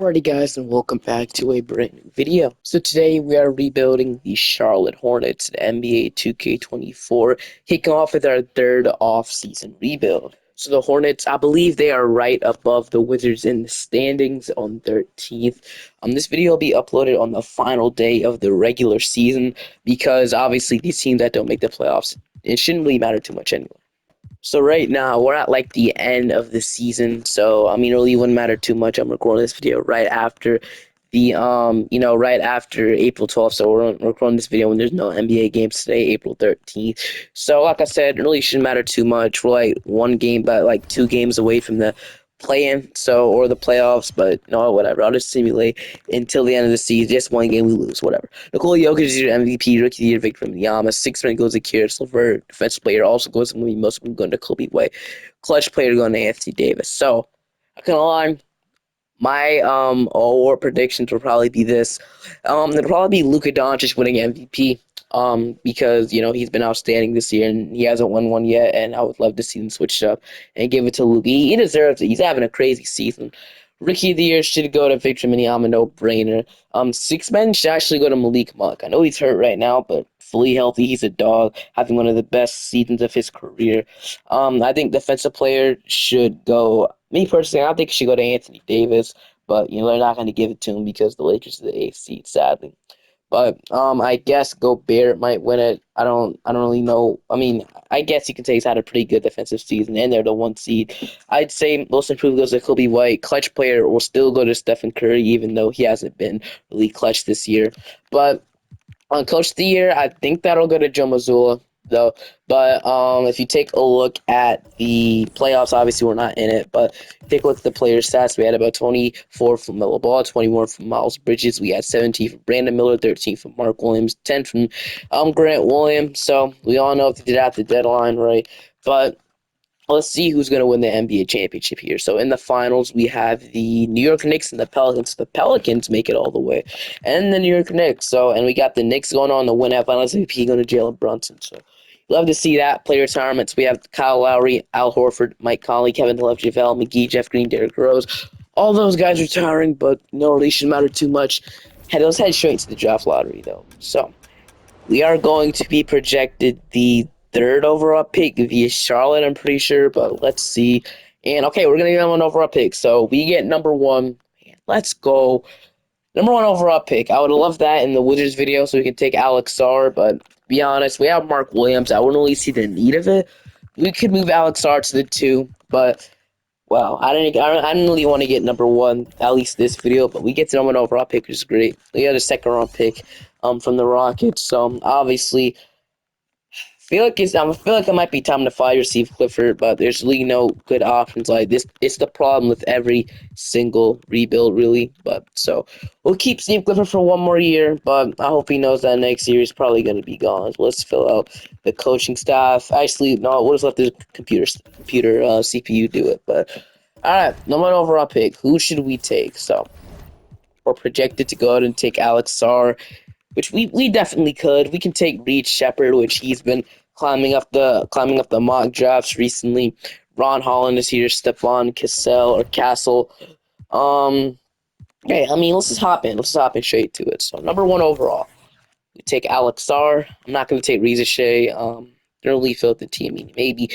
Alrighty guys, and welcome back to a brand new video. So today we are rebuilding the Charlotte Hornets in NBA 2K24, kicking off with our third off-season rebuild. So the Hornets, I believe they are right above the Wizards in the standings on 13th. This video will be uploaded on the final day of the regular season because obviously these teams that don't make the playoffs, it shouldn't really matter too much anyway. So right now we're at like the end of the season, so I mean, it really wouldn't matter too much. I'm recording this video right after right after April 12th. So we're recording this video when there's no NBA games today, April 13th. So like I said, it really shouldn't matter too much. We're like one game, but like 2 games away from the play-in, or the playoffs. But no, whatever. I'll just simulate until the end of the season. Just one game we lose, whatever. Nikola Jokic is your MVP, Rookie of the Year, Victor Wembanyama. 6 man goes to Kyrus Levert. Defensive player also goes to most of them going to Kobe White. Clutch player going to Anthony Davis. So I can lie. My award predictions will probably be this. It'll probably be Luka Doncic winning MVP. Because he's been outstanding this year and he hasn't won one yet, and I would love to see him switch it up and give it to Luka. He deserves it. He's having a crazy season. Rookie of the Year should go to Victor Wembanyama, no brainer. 6 men should actually go to Malik Monk. I know he's hurt right now, but fully healthy, he's a dog, having one of the best seasons of his career. I think defensive player should go. Me personally, I think it should go to Anthony Davis, but they're not going to give it to him because the Lakers are the 8th seed, sadly. But I guess Gobert might win it. I don't really know. I mean, I guess you can say he's had a pretty good defensive season, and they're the 1 seed. I'd say most improved goes to Kobe White. Clutch player will still go to Stephen Curry, even though he hasn't been really clutch this year. But on Coach of the Year, I think that'll go to Joe Mazzulla, though. But if you take a look at the playoffs, obviously we're not in it, but take a look at the player stats. We had about 24 from Melo Ball, 21 from Miles Bridges. We had 17 from Brandon Miller, 13 from Mark Williams, 10 from Grant Williams. So we all know if they did at the deadline, right? But let's see who's going to win the NBA championship here. So in the finals, we have the New York Knicks and the Pelicans. The Pelicans make it all the way, and the New York Knicks. And we got the Knicks going on to win that Finals MVP, going to Jalen Brunson. So love to see that. Player retirements. We have Kyle Lowry, Al Horford, Mike Conley, Kevin Love, JaVale McGee, Jeff Green, Derrick Rose. All those guys retiring, but no relation matter too much. Those head straight to the draft lottery though. So we are going to be projected the third overall pick via Charlotte, I'm pretty sure, but let's see. And okay, we're gonna get one overall pick. So we get number one. Let's go. Number one overall pick. I would love that in the Wizards video so we can take Alex Sarr, but to be honest, we have Mark Williams. I wouldn't really see the need of it. We could move Alex Sarr to the 2, but wow, I didn't really want to get number one, at least this video, but we get to number one overall pick, which is great. We got a second round pick from the Rockets. So obviously I feel like it might be time to fire Steve Clifford, but there's really no good options like this. It's the problem with every single rebuild, really. But so we'll keep Steve Clifford for one more year, but I hope he knows that next year is probably going to be gone. So let's fill out the coaching staff. Actually, no, we'll just let the computer CPU do it. But all right, number one overall pick. Who should we take? So we're projected to go out and take Alex Sarr, which we definitely could. We can take Reed Shepard, which he's been climbing up the mock drafts recently. Ron Holland is here. Stephon Castle. Um, okay, I mean, let's just hop in. Let's just hop in straight to it. So number one overall, we take Alex Sarr. I'm not going to take Reza Shea. Don't really feel the team. I mean, maybe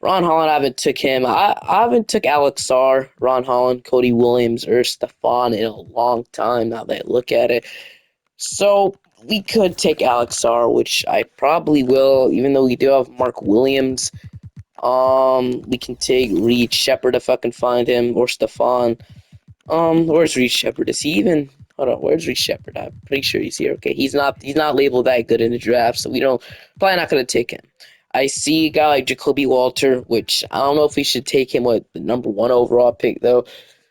Ron Holland. I haven't took him. I haven't took Alex Sarr, Ron Holland, Cody Williams, or Stephon in a long time. Now that I look at it. So we could take Alex Sarr, which I probably will, even though we do have Mark Williams. We can take Reed Shepard if I can find him, or Stephon. Where's Reed Shepard? Is he even? Hold on, where's Reed Shepard? I'm pretty sure he's here. Okay, he's not labeled that good in the draft, so probably not gonna take him. I see a guy like Jacoby Walter, which I don't know if we should take him with the number one overall pick though.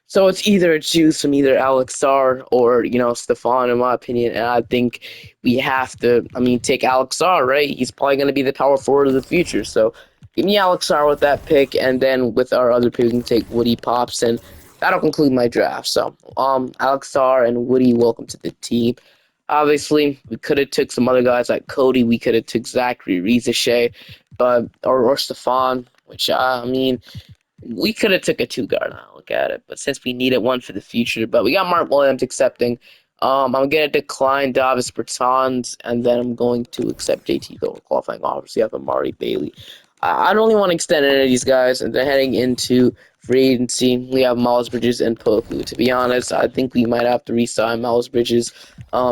So it's either choose from either Alex Sarr or Stephon, in my opinion. And I think we have to, take Alex Sarr, right? He's probably going to be the power forward of the future. So give me Alex Sarr with that pick, and then with our other pick, we can take Woody Pops, and that'll conclude my draft. So Alex Sarr and Woody, welcome to the team. Obviously, we could have took some other guys like Cody. We could have took Zachary Reza Shea, or Stephon, which we could have took a 2 guard. look at it. But since we needed one for the future, but we got Mark Williams accepting. I'm gonna decline Davis Bertans, and then I'm going to accept JT Bill qualifying offers. You have Amari Bailey. I don't really want to extend any of these guys, and they're heading into free agency. We have Miles Bridges and Poku. To be honest, I think we might have to re-sign Miles Bridges.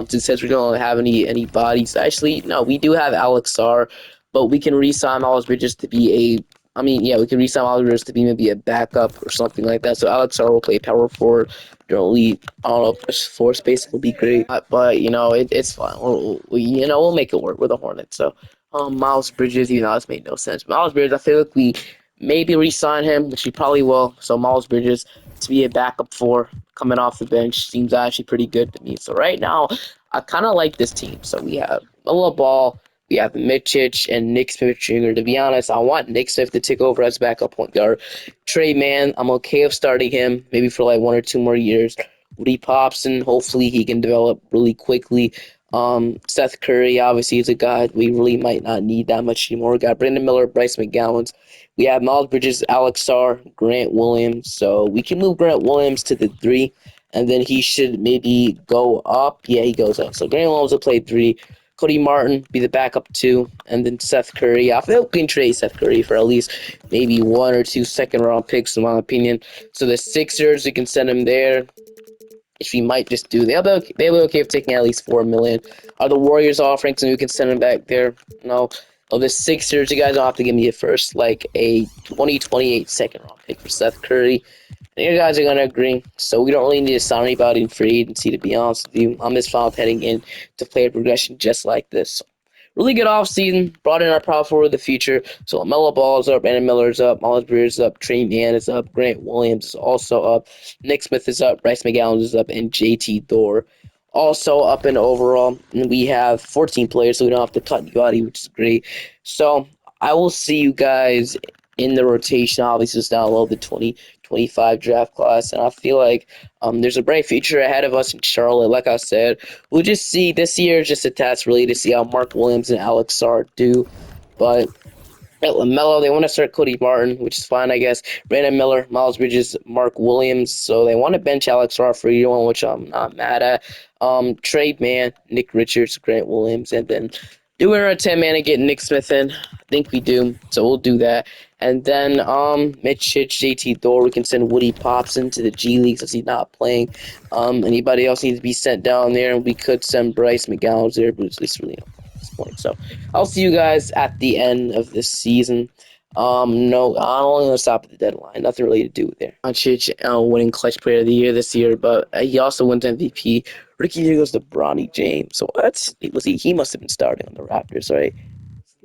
Since we don't have any bodies. Actually, no, we do have Alex Sarr, but we can re-sign Miles Bridges to be a. I mean, yeah, we can re-sign Miles Bridges to be maybe a backup or something like that. So Alex Sarr will play power forward. Don't I don't know, push floor space will be great, but you know it's fine. We'll make it work with the Hornets. So Miles Bridges, even though this made no sense. Miles Bridges, I feel like we maybe re-sign him, which we probably will. So Miles Bridges to be a backup for coming off the bench seems actually pretty good to me. So right now, I kind of like this team. So we have Melo Ball, we have Mitchich, and Nick Smith Jr. To be honest, I want Nick Smith to take over as backup point guard. Trey Mann, I'm okay with starting him maybe for like 1 or 2 more years. Woody Popson, hopefully he can develop really quickly. Seth Curry, obviously, is a guy we really might not need that much anymore. We got Brandon Miller, Bryce McGowan. We have Miles Bridges, Alex Sarr, Grant Williams. So we can move Grant Williams to the 3, and then he should maybe go up. Yeah, he goes up. So Grant Williams will play 3. Cody Martin be the backup 2, and then Seth Curry. I feel we can trade Seth Curry for at least maybe 1 or 2 second-round picks, in my opinion. So the Sixers, we can send him there, which we might just do. They'll be okay with taking at least $4 million. Are the Warriors offering so we can send them back there? No. Oh, the Sixers, you guys don't have to give me a first, like a 2028 second round pick for Seth Curry. And you guys are gonna agree. So we don't really need to sign anybody in free agency, to be honest with you. I'm just fine with heading in to player progression just like this. Really good offseason. Brought in our power forward of the future. So LaMelo Ball is up, Brandon Miller is up, Miles Bridges is up, Trey Mann is up, Grant Williams is also up, Nick Smith is up, Bryce McGowan is up, and JT Thor also up in overall. And we have 14 players, so we don't have to cut anybody, which is great. So I will see you guys in the rotation. Obviously, it's down below the 2025 draft class, and I feel like there's a bright future ahead of us in Charlotte. Like I said, we'll just see this year, just a test really to see how Mark Williams and Alex Sarr do. But at LaMelo, they want to start Cody Martin, which is fine, I guess. Brandon Miller, Miles Bridges, Mark Williams. So they want to bench Alex Sarr for year one, which I'm not mad at. Trade Mann, Nick Richards, Grant Williams, and then do a 10-man and get Nick Smith in. I think we do, so we'll do that. And then Mitch Hitch, JT Thor, we can send Woody Popson to the G League since he's not playing. Anybody else needs to be sent down there, and we could send Bryce McGowan there, but it's least really not at this point. So I'll see you guys at the end of this season. No, I'm only gonna stop at the deadline. Nothing really to do there. Doncic winning Clutch Player of the Year this year, but he also wins MVP. Rookie year goes to Bronny James. So what? He must have been starting on the Raptors, right?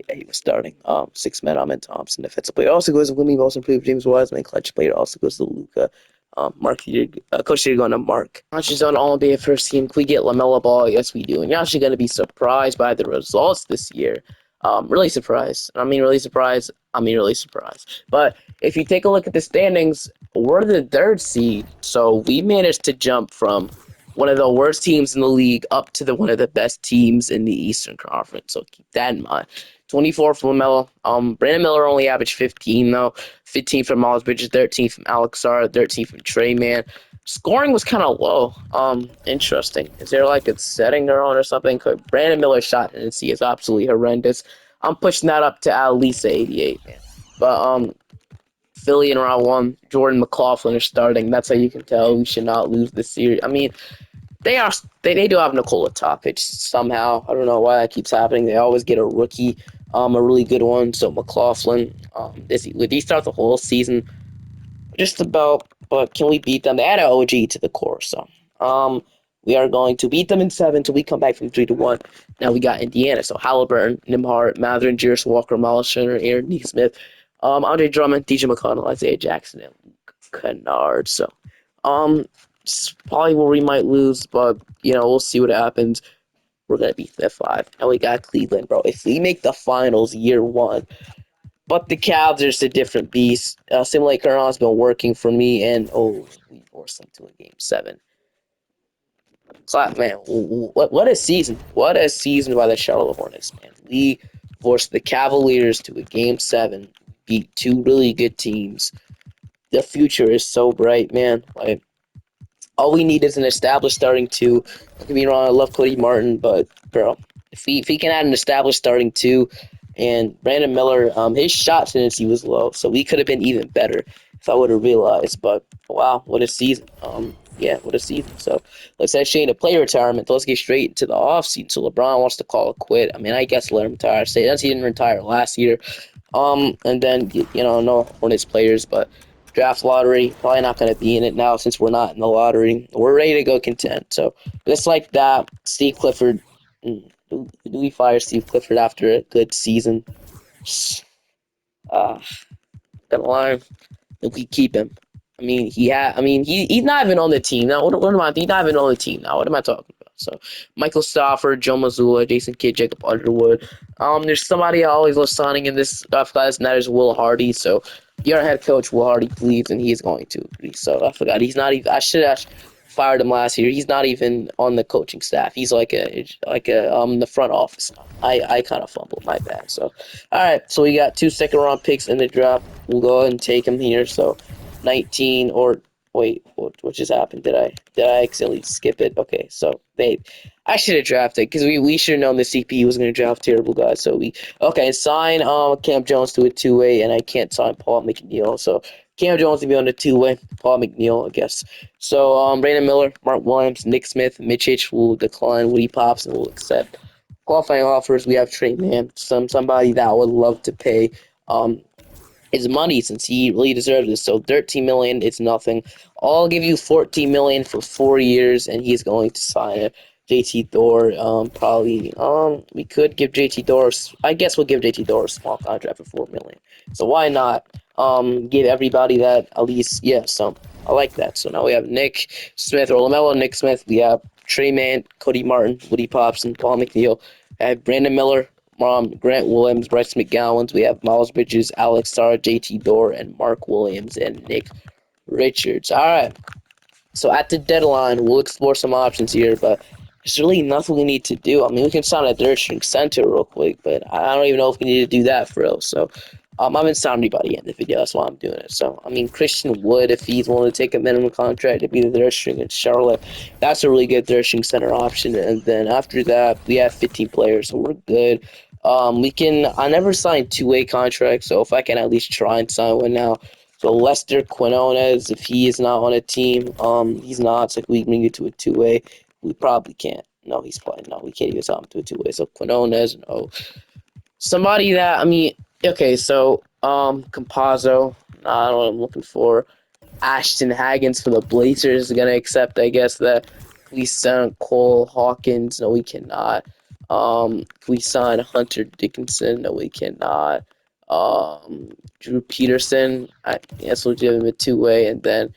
Yeah, he was starting. 6 men, Amen Thompson, defensive player. Also goes to winning most improved James Wiseman, clutch player. Also goes to Luca. Mark, Coach, you're going to Mark. Doncic's on All NBA first team. Can we get LaMelo Ball? Yes, we do. And you're actually going to be surprised by the results this year. Really surprised. I mean, really surprised. Really surprised. But if you take a look at the standings, we're the 3rd seed. So we managed to jump from one of the worst teams in the league up to one of the best teams in the Eastern Conference. So keep that in mind. 24 from LaMelo. Brandon Miller only averaged 15 though. 15 from Miles Bridges, 13 from Alex Sarr, 13 from Trey Mann. Scoring was kind of low. Interesting. Is there like a setting they're on or something? Brandon Miller's shot in C is absolutely horrendous. I'm pushing that up to at least 88, man. But Philly in round 1, Jordan McLaughlin is starting. That's how you can tell we should not lose this series. I mean, they do have Nikola Topic somehow. I don't know why that keeps happening. They always get a rookie, a really good one. So McLaughlin, would he start the whole season? Just about, but can we beat them? They add an OG to the core, so we are going to beat them in 7 till we come back from 3-1. Now we got Indiana, so Halliburton, Nimhart, Mathurin, Juris Walker, Miles Turner, Aaron Neesmith, Andre Drummond, DJ McConnell, Isaiah Jackson, and Luke Kennard. So it's probably where we might lose, but we'll see what happens. We're gonna beat the 5. Now we got Cleveland, bro. If we make the finals year 1. But the Cavs are just a different beast. Simulate Colonel has been working for me, and we forced them to a game 7. Clap, man. What a season! What a season by the Charlotte Hornets, man. We forced the Cavaliers to a game 7, beat 2 really good teams. the future is so bright, man. Like all we need is an established starting two. Don't get me wrong, I love Cody Martin, but bro, if he can add an established starting two, and Brandon Miller, his shot tendency was low, so we could have been even better if I would have realized. But wow, what a season! Yeah, what a season. So let's actually into player retirement. Let's get straight into the offseason. So LeBron wants to call it quit. I mean, I guess let him retire. Say that he didn't retire last year. And then no Hornets players, but draft lottery probably not going to be in it now since we're not in the lottery. We're ready to go contend. So just like that, Steve Clifford. Do we fire Steve Clifford after a good season? Uh, gonna lie, if we keep him. He's not even on the team now. What am I? He's not even on the team now. What am I talking about? So, Michael Stafford, Joe Mazzulla, Jason Kidd, Jacob Underwood. There's somebody I always love signing in this draft class, and that is Will Hardy. So, your head coach Will Hardy believes, and he is going to agree. So, I forgot he's not even. I should have fired him last year. He's not even on the coaching staff. He's like a the front office now. I kind of fumbled, my bad. So, all right. So we got 2 second round picks in the draft. We'll go ahead and take them here. So. 19 or wait, what just happened? Did I accidentally skip it? Okay, so I should have drafted because we should have known the CP was going to draft terrible guys. So we okay sign Cam Jones to a 2-way, and I can't sign Paul McNeil. So Cam Jones to be on the 2-way, Paul McNeil, I guess. So Brandon Miller, Mark Williams, Nick Smith, Mitch H will decline. Woody Pops and will accept. Qualifying offers, we have Trey Man, somebody that I would love to pay. His money since he really deserves it. So 13 million, it's nothing. I'll give you 14 million for 4 years, and he's going to sign it. JT Thor, probably. We could give JT Thor. I guess we'll give JT Thor a small contract for 4 million. So why not? Give everybody that at least, yeah. So I like that. So now we have Nick Smith or LaMelo, Nick Smith. We have Trey Mann, Cody Martin, Woody Pops, and Paul McNeil. I have Brandon Miller, Grant Williams, Bryce McGowans. We have Miles Bridges, Alex Starr, JT Dorr, and Mark Williams and Nick Richards. All right. So at the deadline, we'll explore some options here, but there's really nothing we need to do. I mean, we can sign a third string center real quick, but I don't even know if we need to do that for real. So I haven't signed anybody in the video. That's why I'm doing it. So I mean, Christian Wood, if he's willing to take a minimum contract to be the third string in Charlotte, that's a really good third string center option. And then after that, we have 15 players, so we're good. We can. I never signed 2-way contracts, so if I can at least try and sign one now. So Lester Quinones, if he is not on a team, he's not. So we bring it to a 2-way. We probably can't. No, he's playing. No, we can't even sign him to a 2-way. So Quinones, no. Somebody that I mean, okay. So Compazzo, I don't know what I'm looking for. Ashton Haggins for the Blazers is gonna accept, I guess, that we sign Cole Hawkins. No, we cannot. We sign Hunter Dickinson. No, we cannot. Drew Peterson. I guess we'll give him a 2-way, and then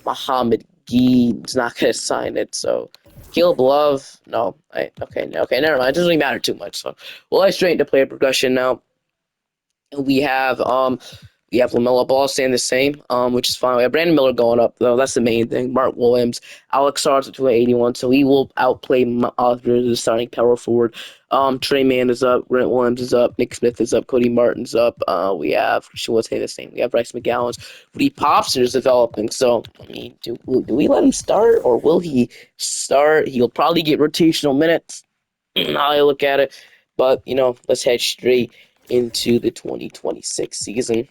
Muhammad Gee is not gonna sign it. So Caleb Love. No, okay, never mind. It doesn't really matter too much. So we'll head straight into player progression now. We have LaMelo Ball staying the same, which is fine. We have Brandon Miller going up though. That's the main thing. Mark Williams, Alex Sarge at 281, so he will outplay the starting power forward. Trey Mann is up, Grant Williams is up, Nick Smith is up, Cody Martin's up. We have Christian Wood staying the same. We have Bryce McGowans. Woody Popson is developing. So I mean, do we let him start or will he start? He'll probably get rotational minutes. How I look at it, but let's head straight into the 2026 season.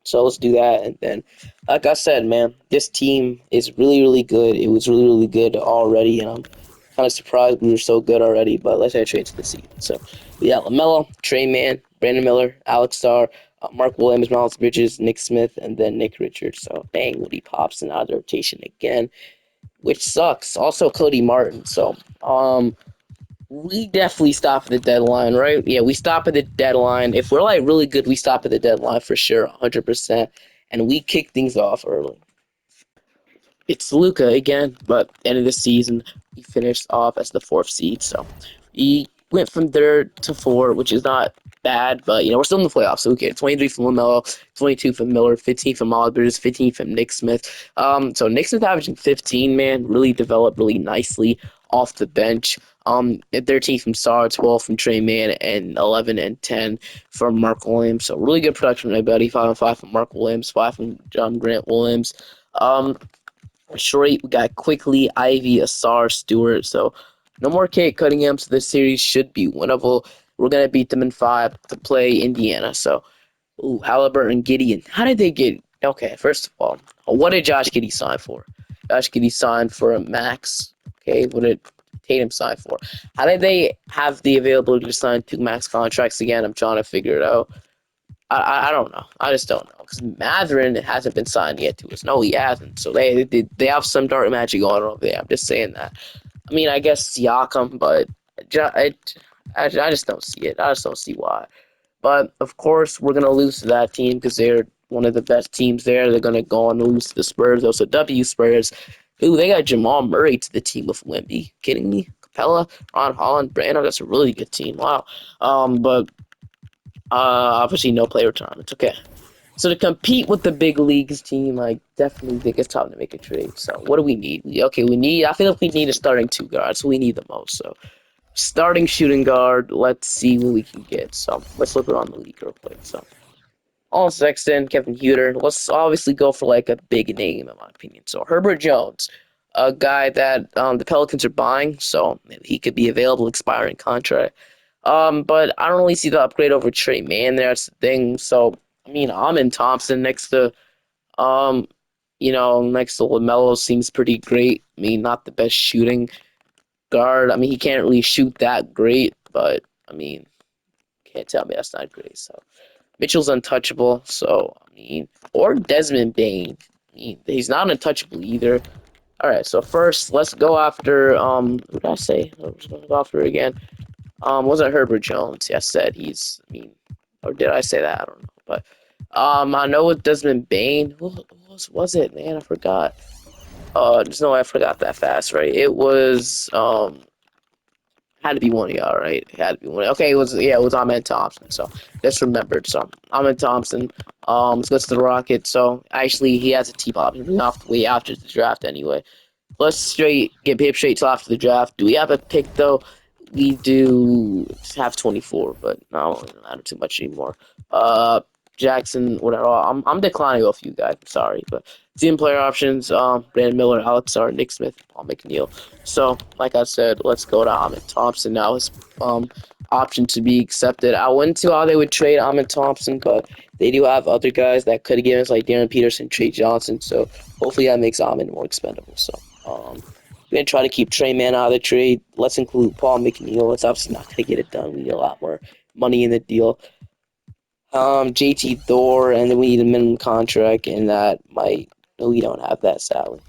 So let's do that. And then, like I said, man, this team is really, really good. It was really, really good already. And I'm kind of surprised we were so good already. But let's head straight to the season. So we got LaMelo, Trey Mann, Brandon Miller, Alex Starr, Mark Williams, Miles Bridges, Nick Smith, and then Nick Richards. So dang, Woody Popson out of the rotation again, which sucks. Also Cody Martin. So we definitely stop at the deadline, right? Yeah, we stop at the deadline. If we're like really good, we stop at the deadline for sure, 100%. And we kick things off early. It's Luka again, but end of the season, he finished off as the fourth seed. So he went from third to four, which is not bad, but we're still in the playoffs, so who cares? 23 from LaMelo, 22 from Miller, 15 from Aldridge, 15 from Nick Smith. So Nick Smith averaging 15, man, really developed really nicely off the bench. 13 from Sar, 12 from Trey Mann, and 11 and 10 from Mark Williams. So really good production, my buddy. 5 and 5 from Mark Williams, 5 from John Grant Williams. Detroit, we got Quickly, Ivy, Asar, Stewart. So no more Kate Cunningham. So this series should be winnable. We're gonna beat them in 5 to play Indiana. So, ooh, Halliburton, Gideon. How did they get? Okay, first of all, what did Josh Giddey sign for? Josh Giddey signed for a max. Okay, what did Tatum sign for? How did they have the availability to sign 2 max contracts again? I'm trying to figure it out. I don't know. I just don't know because Matherin hasn't been signed yet to us. No, he hasn't. So they have some dark magic going on over there. I'm just saying that. I mean, I guess Siakam, but I just don't see it. I just don't see why. But of course, we're gonna lose to that team because they're one of the best teams there. They're gonna go on to lose to the Spurs. Also, W Spurs. Ooh, they got Jamal Murray to the team with Wemby. Kidding me? Capella, Ron Holland, Brando. That's a really good team. Wow. But obviously no player time. It's okay. So to compete with the big leagues team, I definitely think it's time to make a trade. So what do we need? We need. I feel like we need a starting 2 guard. So we need the most. So starting shooting guard. Let's see what we can get. So let's look around the league real quick. So all Sexton, Kevin Huter. Let's obviously go for like a big name in my opinion. So Herbert Jones, a guy that the Pelicans are buying. So he could be available, expiring contract. But I don't really see the upgrade over Trey Mann there. That's the thing. So I mean, Amin Thompson um, next to LaMelo seems pretty great. I mean, not the best shooting guard. I mean, he can't really shoot that great, but I mean, can't tell me that's not great. So Mitchell's untouchable. So I mean, or Desmond Bain. I mean, he's not untouchable either. All right, so first let's go after what did I say? I was going to go after again. Wasn't Herbert Jones? Yeah, I said he's. I mean, or did I say that? I don't know. But I know with Desmond Bain. Who was it? Man, I forgot. There's no way I forgot that fast, right? It was had to be one of y'all, right? It had to be one. Okay, it was Ahmed Thompson. So just remembered. So Ahmed Thompson goes to the Rockets. So actually, he has a team option off way after the draft anyway. Let's get paid straight till after the draft. Do we have a pick though? We do have 24, but no, it doesn't matter too much anymore. Uh, Jackson, whatever. I'm declining off you guys. I'm sorry, but team player options. Brandon Miller, Alex R, Nick Smith, Paul McNeil. So, like I said, let's go to Ahmed Thompson now. His option to be accepted. I wouldn't see how they would trade Ahmed Thompson, but they do have other guys that could have given us like Darren Peterson, Trey Johnson. So hopefully that makes Ahmed more expendable. So we're gonna try to keep Trey Mann out of the trade. Let's include Paul McNeil. It's obviously not gonna get it done. We need a lot more money in the deal. JT Thor, and then we need a minimum contract, and that might we don't have that salary.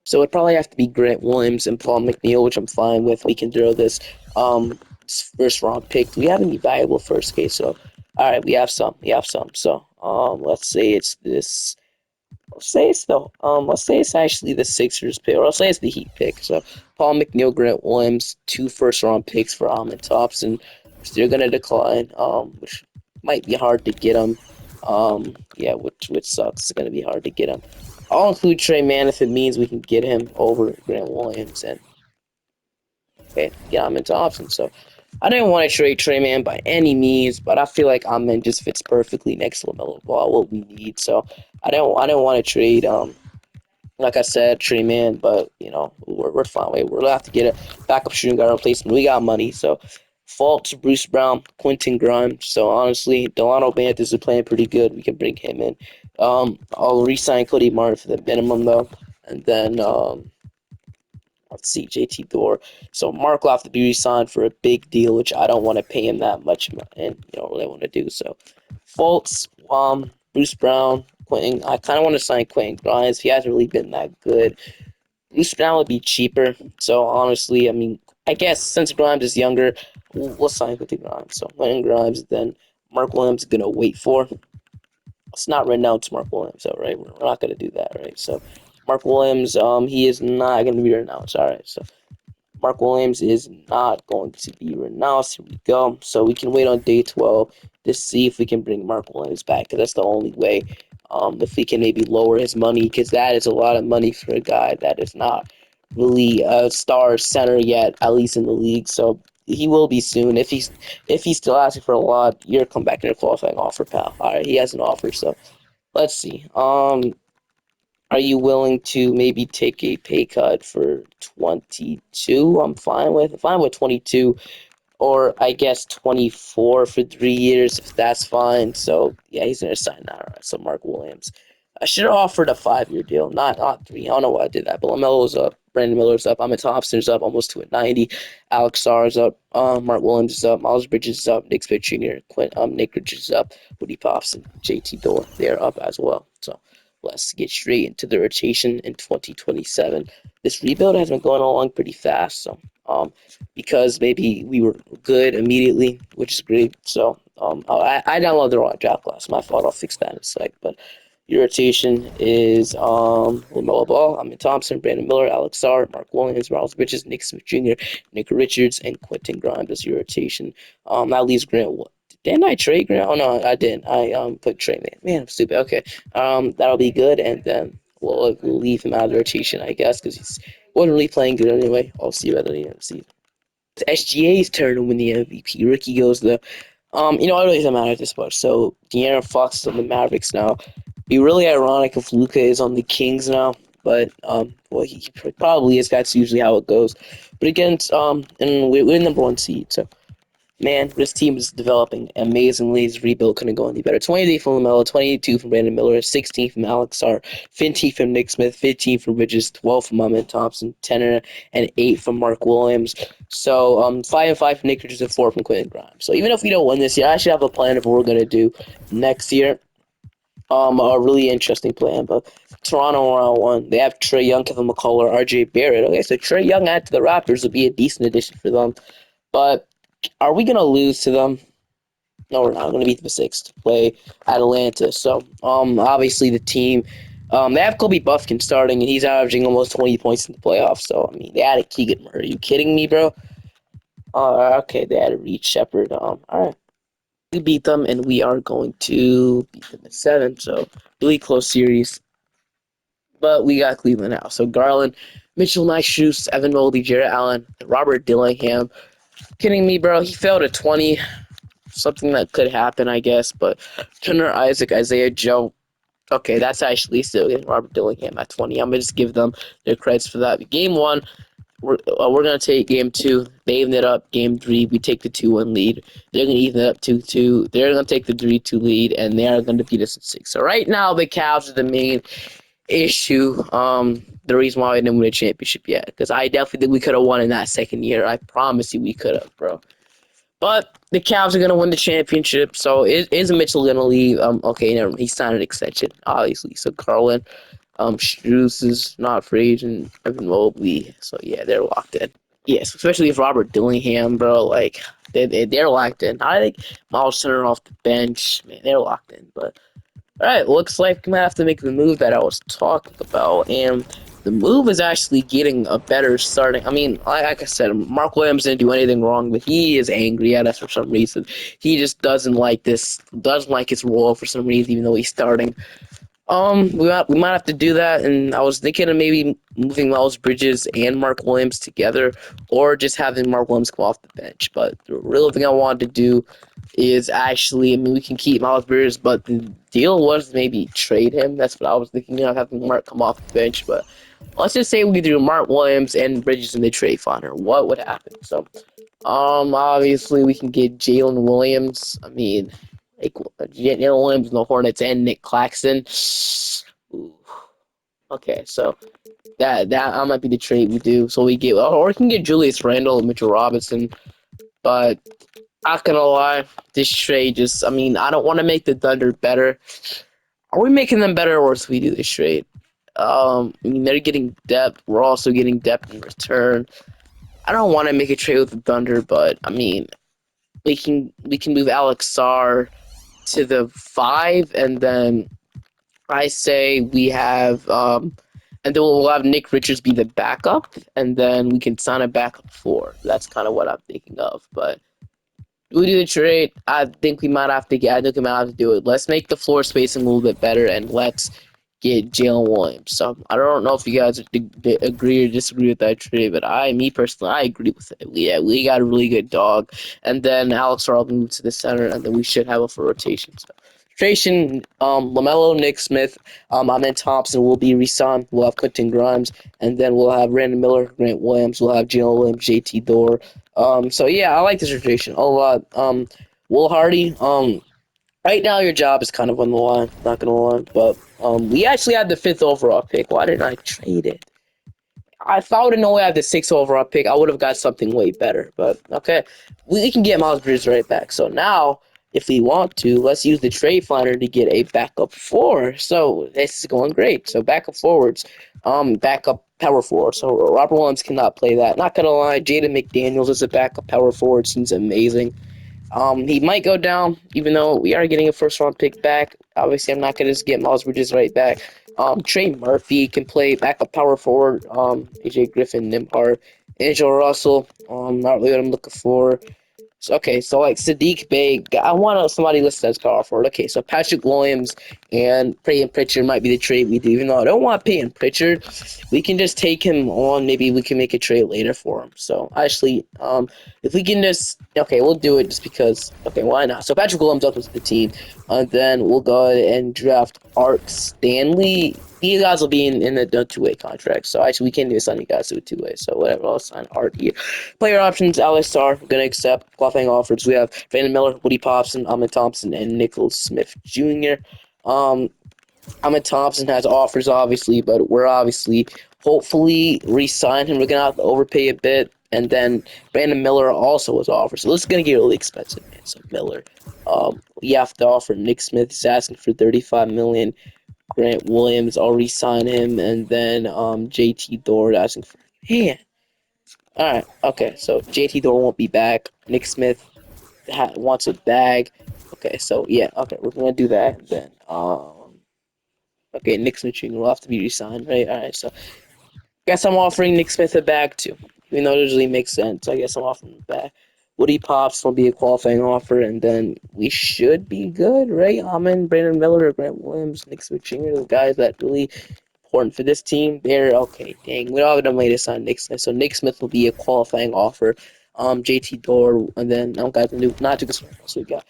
So it'd probably have to be Grant Williams and Paul McNeil, which I'm fine with. We can throw this first round pick. Do we have any valuable first case? So all right, we have some. We have some. So let's say it's this. Let's say it's actually the Sixers pick, or I'll say it's the Heat pick. So Paul McNeil, Grant Williams, 2 first round picks for Ahmed Thompson, which they're gonna decline. Which might be hard to get them. Yeah, which sucks. It's gonna be hard to get him. I'll include Trey Mann if it means we can get him over Grant Williams and get him into options. So I didn't want to trade Trey Mann by any means, but I feel like Amen just fits perfectly next to LaMelo Ball, what we need. So I didn't want to trade like I said, Trey Mann, but we're fine. We'll have to get a backup shooting guard replacement. We got money, so Fultz, Bruce Brown, Quentin Grimes. So honestly, Delano Banthers is playing pretty good. We can bring him in. I'll re-sign Cody Martin for the minimum though, and then let's see, JT Thor. So Mark will have to be re-signed for a big deal, which I don't want to pay him that much, and really want to do so. Fultz, Bruce Brown, Quentin. I kind of want to sign Quentin Grimes. He hasn't really been that good. Bruce Brown would be cheaper. So honestly, I mean, I guess since Grimes is younger, we'll sign Quentin Grimes. So Quentin Grimes, then Mark Williams is gonna wait for. Let's not renounce Mark Williams, all right? We're not gonna do that, right? So Mark Williams, he is not gonna be renounced. All right, so Mark Williams is not going to be renounced. Here we go. So we can wait on day 12 to see if we can bring Mark Williams back, because that's the only way. If we can maybe lower his money, because that is a lot of money for a guy that is not really a star center yet, at least in the league. So he will be soon. If he's still asking for a lot, you're come back in your qualifying offer, pal. All right, he has an offer. So let's see. Are you willing to maybe take a pay cut for 22? I'm fine with 22, or I guess 24 for 3 years, if that's fine. So yeah, he's gonna sign that. All right, so Mark Williams. I should have offered a 5-year deal, not three. I don't know why I did that. But LaMelo's up, Brandon Miller's up, Amit Thompson's up, almost to a 90. Alex Sarr's up, Mark Williams is up, Miles Bridges is up, Nick Smith Jr., Nick Richards is up, Woody Pops and JT Thor, they're up as well. So let's get straight into the rotation in 2027. This rebuild has been going along pretty fast. So because maybe we were good immediately, which is great. So I downloaded the wrong draft class. My fault. I'll fix that in a sec. But your rotation is LaMelo Ball, Amit Thompson, Brandon Miller, Alex Sarr, Mark Williams, Miles Bridges, Nick Smith Jr., Nick Richards, and Quentin Grimes as your rotation. That leaves Grant. Didn't I trade Grant? Oh no, I didn't. I put Trey. Man, I'm stupid. Okay, that'll be good, and then we'll leave him out of the rotation, I guess, because he's wasn't really playing good anyway. I'll see you at the end of the season. It's SGA's turn to win the MVP. Ricky goes the it really doesn't matter this much. So De'Aaron Fox is on the Mavericks now. Be really ironic if Luka is on the Kings now, but well, he probably is. That's usually how it goes. But against and we're number one seed, so man, this team is developing amazingly. His rebuild couldn't go any better. 28 from LaMelo, 22 from Brandon Miller, 16 from Alex Sarr, 15 from Nick Smith, 15 from Bridges, 12 from Ahmed Thompson, 10 and 8 from Mark Williams. So 5 and 5 from Nick Richards and 4 from Quentin Grimes. So even if we don't win this year, I should have a plan of what we're gonna do next year. A really interesting plan. But Toronto round one, they have Trae Young, Kevin McCullough, RJ Barrett. Okay, so Trae Young add to the Raptors would be a decent addition for them. But are we gonna lose to them? No, we're not. We're gonna beat the sixth to play Atlanta. So, obviously the team, they have Kobe Buffkin starting, and he's averaging almost 20 points in the playoffs. So, I mean, they added Keegan Murray. Are you kidding me, bro? Okay, they added Reed Shepard. All right, we beat them, and we are going to beat them in 7. So, really close series. But we got Cleveland now. So Garland, Mitchell Nice, Evan Mobley, Jarrett Allen, Robert Dillingham. Kidding me, bro? He failed at 20. Something that could happen, I guess. But Turner, Isaac, Isaiah Joe. Okay, that's actually still getting Robert Dillingham at 20. I'm gonna just give them their credits for that. Game one, we're gonna take game two. They even it up. Game three, we take the 2-1 lead. They're gonna even it up 2-2. They're gonna take the 3-2 lead, and they are gonna beat us in 6. So right now, the Cavs are the main issue. The reason why I didn't win a championship yet, because I definitely think we could have won in that second year. I promise you, we could have, bro. But the Cavs are gonna win the championship. So is Mitchell gonna leave? Okay, never mind. He signed an extension, obviously. So Garland, Strus is not free agent. Evan Mobley. So yeah, they're locked in. Yes, especially if Robert Dillingham, bro. Like they're locked in. I think Miles Turner off the bench, man, they're locked in. But all right, looks like I'm gonna have to make the move that I was talking about, and the move is actually getting a better starting. I mean, like I said, Mark Williams didn't do anything wrong, but he is angry at us for some reason. He just doesn't like this, doesn't like his role for some reason, even though he's starting. We might have to do that, and I was thinking of maybe moving Miles Bridges and Mark Williams together, or just having Mark Williams come off the bench. But the real thing I wanted to do is actually, I mean, we can keep Miles Bridges, but the deal was maybe trade him. That's what I was thinking of, having Mark come off the bench. But let's just say we do Mark Williams and Bridges in the trade finder. What would happen? So, obviously we can get Jalen Williams. I mean, like Jalen Williams and the Hornets and Nick Claxton. Ooh. Okay, so that might be the trade we do. So we get, or we can get Julius Randle and Mitchell Robinson. But not gonna lie, this trade just, I mean, I don't want to make the Thunder better. Are we making them better or worse if we do this trade? I mean, they're getting depth. We're also getting depth in return. I don't want to make a trade with the Thunder, but I mean, we can move Alex Sarr to the 5, and then I say we have and and then we'll have Nick Richards be the backup, and then we can sign a backup four. That's kind of what I'm thinking of. But we do the trade. I think we might have to get. I think we might have to do it. Let's make the floor spacing a little bit better, and let's get Jalen Williams. So I don't know if you guys agree or disagree with that trade, but me personally, I agree with it. We got a really good dog, and then Alex Earl moved to the center, and then we should have a for rotation. So rotation, LaMelo, Nick Smith, Amen Thompson will be re-signed. We'll have Quentin Grimes, and then we'll have Brandon Miller, Grant Williams. We'll have Jalen Williams, JT Dore. So yeah, I like this rotation a lot. Will Hardy, right now your job is kind of on the line, not gonna lie, but we actually had the fifth overall pick. Why didn't I trade it? If I would have known we had the sixth overall pick, I would have got something way better. But okay, we can get Miles Bridges right back. So now, if we want to, let's use the trade finder to get a backup four. So this is going great. So backup forwards, backup power forward. So Robert Williams cannot play that. Not gonna lie, Jaden McDaniels is a backup power forward. Seems amazing. He might go down, even though we are getting a first round pick back. Obviously, I'm not gonna just get Miles Bridges right back. Trey Murphy can play backup power forward. AJ Griffin, Nimhart, Angel Russell. Not really what I'm looking for. So, okay, so like Sadiq Bey, I want somebody listed as power forward. Okay, so Patrick Williams and Peyton Pritchard might be the trade we do. Even though I don't want Peyton Pritchard, we can just take him on. Maybe we can make a trade later for him. So actually, if we can just okay, we'll do it just because. Okay, why not? So Patrick Williams up with the team, and then we'll go ahead and draft Ark Stanley. These guys will be in the two-way contract. So actually, we can't do sign you guys to a two-way. So whatever, I'll sign Art here. Player options, LSR, gonna accept qualifying offers. We have Brandon Miller, Woody Popson, Ahmed Thompson, and Nicholas Smith Jr. Um, Ahmed Thompson has offers, obviously, but we're obviously hopefully re-sign him. We're gonna have to overpay a bit, and then Brandon Miller also has offers. So this is gonna get really expensive, man. So Miller, you have to offer Nick Smith is asking for 35 million. Grant Williams, I'll re-sign him, and then JT Dore asking for man. All right, okay, so JT Dore won't be back. Nick Smith wants a bag. Okay, so yeah, okay, we're gonna do that. Then okay, Nick Smith Jr. will have to be re-signed, right? All right, so guess I'm offering Nick Smith a bag too, even though it doesn't really make sense. I guess I'm offering him a bag. Woody Pops will be a qualifying offer, and then we should be good, right? Amen, Brandon Miller, Grant Williams, Nick Smith Jr., the guys that really important for this team. They're okay. Dang, we're all gonna lay this on Nick Smith. So Nick Smith will be a qualifying offer. JT Dore, and then guys not too concerned. So we got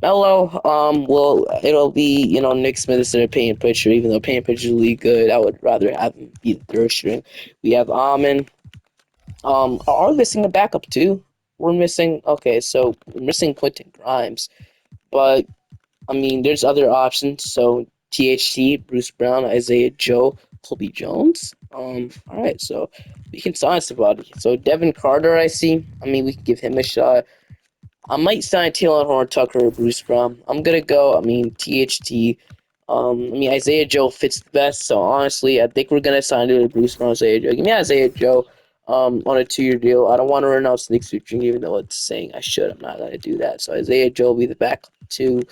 Melo. Well, it'll be Nick Smith instead of Payne Pritchard. Even though Payne Pritchard is really good, I would rather have him be the third string. We have Amon. Are we missing a backup too? We're missing. Okay, so we're missing Quentin Grimes, but I mean, there's other options. So THT, Bruce Brown, Isaiah Joe, Colby Jones. All right, so we can sign somebody. So Devin Carter, I see. I mean, we can give him a shot. I might sign Taylor Horn Tucker or Bruce Brown. I'm gonna go. I mean, THT. I mean, Isaiah Joe fits the best. So honestly, I think we're gonna sign to Bruce Brown, Isaiah Joe. Give me Isaiah Joe. On a 2-year deal. I don't want to run out Nick Switching, even though it's saying I should. I'm not gonna do that. So Isaiah Joe will be the backup too.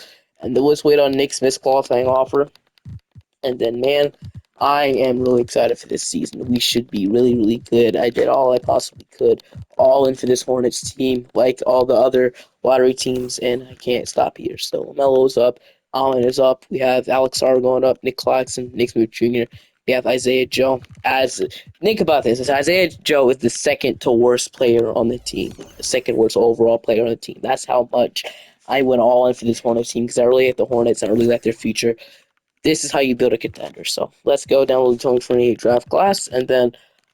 And then let's wait on Nick Smith's qualifying offer. And then, man, I am really excited for this season. We should be really, really good. I did all I possibly could, all in for this Hornets team, like all the other lottery teams, and I can't stop here. So LaMelo's up, Allen is up. We have Alex Sarr going up, Nick Claxton, Nick Smith Jr. We have Isaiah Joe. As think about this, Isaiah Joe is the second to worst player on the team, the second worst overall player on the team. That's how much I went all in for this Hornets team because I really like the Hornets and I really like their future. This is how you build a contender. So let's go down with the 2028 draft class, and then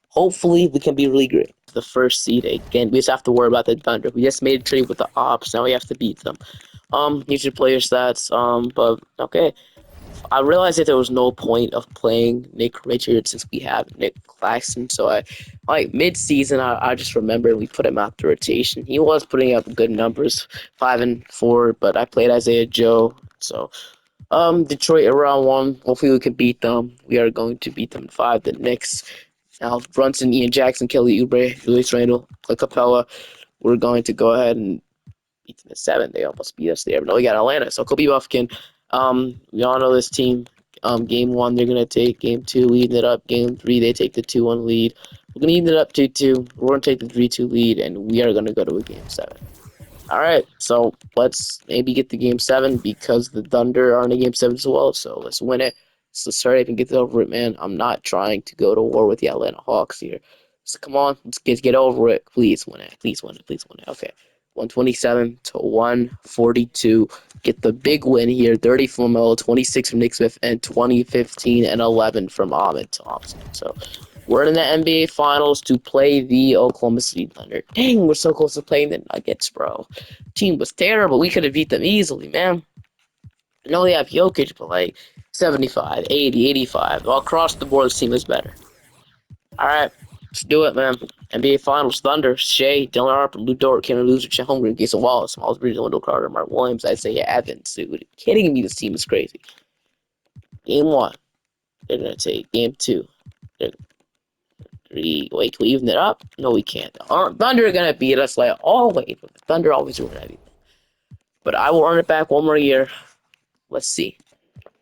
hopefully we can be really great. The first seed again. We just have to worry about the Thunder. We just made a trade with the Ops. Now we have to beat them. Here's your player stats. But okay. I realized that there was no point of playing Nick Richards since we have Nick Claxton. So I like mid-season I just remember we put him out the rotation. He was putting up good numbers, 5-4, but I played Isaiah Joe. So Detroit around one. Hopefully we can beat them. We are going to beat them 5. The Knicks. Now Brunson, Ian Jackson, Kelly Oubre, Julius Randle, Clint Capella. We're going to go ahead and beat them at 7. They almost beat us there. But no, we got Atlanta. So Kobe Buffkin. We all know this team. game one they're gonna take, game two we even it up, game three they take the 2-1 lead. We're gonna even it up 2-2. We're gonna take the 3-2 lead, and we are gonna go to a game seven. All right, so let's maybe get the game seven because the Thunder are in a game seven as well. So let's win it. So let's start and get this over it, man. I'm not trying to go to war with the Atlanta Hawks here. So come on, let's get over it. Please win it. Please win it. Please win it. Okay, 127 to 142. Get the big win here. 30 from LaMelo, 26 from Nick Smith, and 2015 and 11 from Ahmed Thompson. So we're in the NBA Finals to play the Oklahoma City Thunder. Dang, we're so close to playing the Nuggets, bro. Team was terrible. We could have beat them easily, man. I know they have Jokic, but like 75, 80, 85. All across the board, this team is better. All right, let's do it, man. NBA Finals, Thunder, Shea, Dylan Harper, Lou Dort, Kenny Loser, Chet Holmgren, Jason Wallace, Miles Bridges, Wendell Carter, Mark Williams, Isaiah Evans, dude. Are you kidding me? This team is crazy. Game one, they're going to take. Game two, they're three. Wait, can we even it up? No, we can't. Thunder are gonna beat us like always. Thunder always win everything. But I will earn it back one more year. Let's see.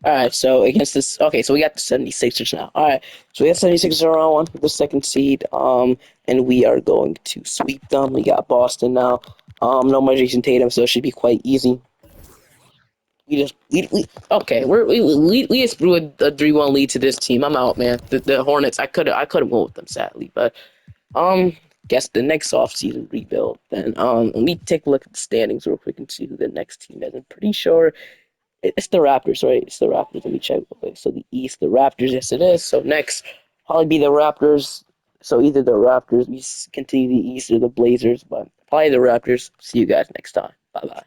Alright, so against this so we got the 76ers now. Alright, so we got 76ers around one, the second seed. And we are going to sweep them. We got Boston now. No more Jason Tatum, so it should be quite easy. We okay. We just threw a 3-1 lead to this team. I'm out, man. The Hornets. I couldn't win with them sadly, but guess the next offseason rebuild. Then let me take a look at the standings real quick and see who the next team is. I'm pretty sure it's the Raptors, right? It's the Raptors. Let me check. Okay, so the East, the Raptors. Yes, it is. So next, probably be the Raptors. So either the Raptors, we continue the East, or the Blazers, but probably the Raptors. See you guys next time. Bye bye.